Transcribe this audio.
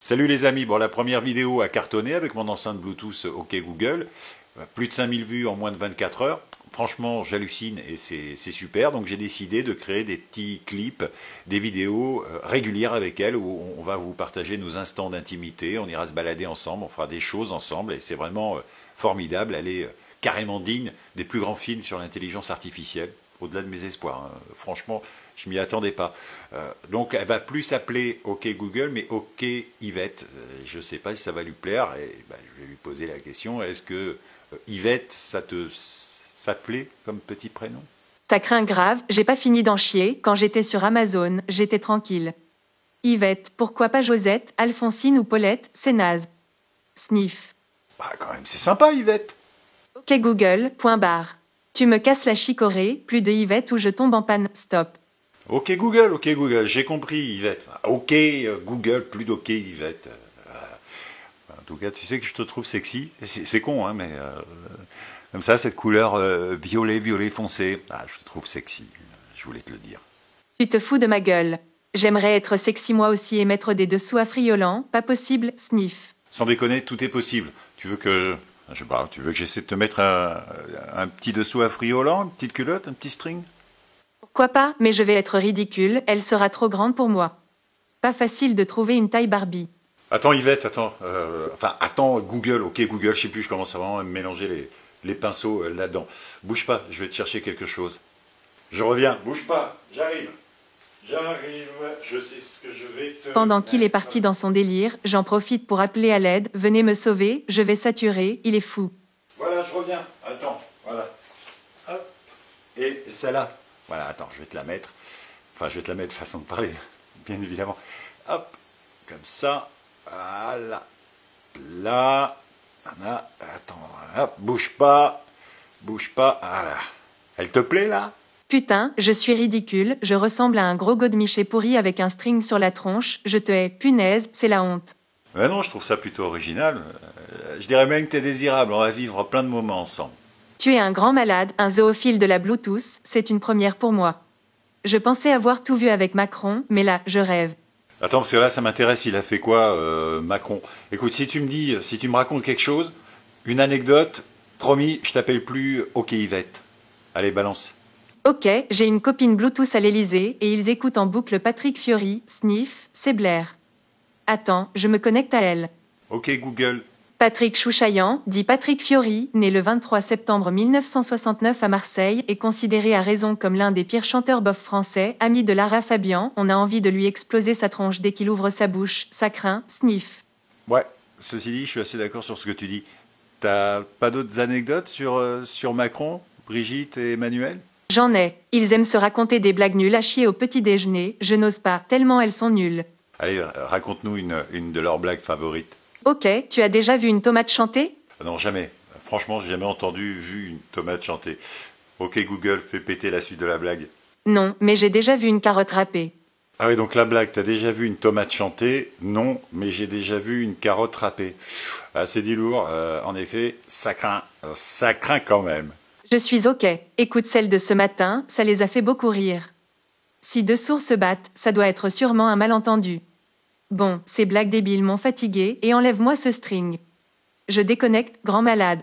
Salut les amis, bon la première vidéo a cartonné avec mon enceinte Bluetooth OK Google, plus de 5000 vues en moins de 24 heures, franchement j'hallucine et c'est super, donc j'ai décidé de créer des petits clips, des vidéos régulières avec elle où on va vous partager nos instants d'intimité, on ira se balader ensemble, on fera des choses ensemble et c'est vraiment formidable, elle est carrément digne des plus grands films sur l'intelligence artificielle. Au-delà de mes espoirs, hein. Franchement, je m'y attendais pas. Donc, elle va plus s'appeler OK Google, mais OK Yvette. Je ne sais pas si ça va lui plaire. Et je vais lui poser la question. Est-ce que Yvette, ça te plaît comme petit prénom? Ça craint grave, j'ai pas fini d'en chier, quand j'étais sur Amazon, j'étais tranquille. Yvette, pourquoi pas Josette, Alphonsine ou Paulette, c'est naze. Sniff. Bah, quand même, c'est sympa, Yvette. OK Google, point barre. Tu me casses la chicorée, plus de Yvette ou je tombe en panne, stop. OK Google, j'ai compris, Yvette. OK Google, plus d'OK Yvette. En tout cas, tu sais que je te trouve sexy. C'est con, hein, mais comme ça, cette couleur violet foncé, je te trouve sexy. Je voulais te le dire. Tu te fous de ma gueule. J'aimerais être sexy moi aussi et mettre des dessous affriolants, pas possible, sniff. Sans déconner, tout est possible. Tu veux que, je sais pas, tu veux que j'essaie de te mettre un petit dessous affriolant, une petite culotte, un petit string? Pourquoi pas, mais je vais être ridicule, elle sera trop grande pour moi. Pas facile de trouver une taille Barbie. Attends Yvette, attends Google, OK Google, je sais plus, je commence à vraiment me mélanger les pinceaux là-dedans. Bouge pas, je vais te chercher quelque chose. Je reviens, bouge pas, j'arrive, je sais ce que je vais te... Pendant qu'il est parti dans son délire, j'en profite pour appeler à l'aide, venez me sauver, je vais saturer, il est fou. Voilà, je reviens, attends, voilà. Hop. Et celle-là, voilà, attends, je vais te la mettre. Enfin, je vais te la mettre façon de parler, bien évidemment. Hop, comme ça, voilà. Là, voilà, attends, hop, bouge pas, voilà. Elle te plaît, là? Putain, je suis ridicule, je ressemble à un gros godemiché pourri avec un string sur la tronche, je te hais, punaise, c'est la honte. Non, je trouve ça plutôt original. Je dirais même que t'es désirable, on va vivre plein de moments ensemble. Tu es un grand malade, un zoophile de la Bluetooth, c'est une première pour moi. Je pensais avoir tout vu avec Macron, mais là, je rêve. Attends, parce que là, ça m'intéresse, il a fait quoi, Macron? Écoute, si tu me racontes quelque chose, une anecdote, promis, je t'appelle plus OK Yvette. Allez, balance. Ok, j'ai une copine Bluetooth à l'Elysée et ils écoutent en boucle Patrick Fiori, sniff, c'est Blair. Attends, je me connecte à elle. OK Google. Patrick Chouchaillant, dit Patrick Fiori, né le 23 septembre 1969 à Marseille, est considéré à raison comme l'un des pires chanteurs bof français, ami de Lara Fabian, on a envie de lui exploser sa tronche dès qu'il ouvre sa bouche, ça craint, sniff. Ouais, ceci dit, je suis assez d'accord sur ce que tu dis. T'as pas d'autres anecdotes sur Macron, Brigitte et Emmanuel? J'en ai. Ils aiment se raconter des blagues nulles à chier au petit déjeuner, je n'ose pas, tellement elles sont nulles. Allez, raconte-nous une de leurs blagues favorites. Ok, tu as déjà vu une tomate chanter? Non, jamais. Franchement, j'ai jamais vu une tomate chanter. OK Google, fais péter la suite de la blague. Non, mais j'ai déjà vu une carotte râpée. Ah oui, donc la blague, t'as déjà vu une tomate chanter? Non, mais j'ai déjà vu une carotte râpée. Ah, c'est dit lourd, en effet, ça craint quand même. Je suis ok. Écoute celle de ce matin, ça les a fait beaucoup rire. Si deux sourds se battent, ça doit être sûrement un malentendu. Bon, ces blagues débiles m'ont fatigué et enlève-moi ce string. Je déconnecte, grand malade.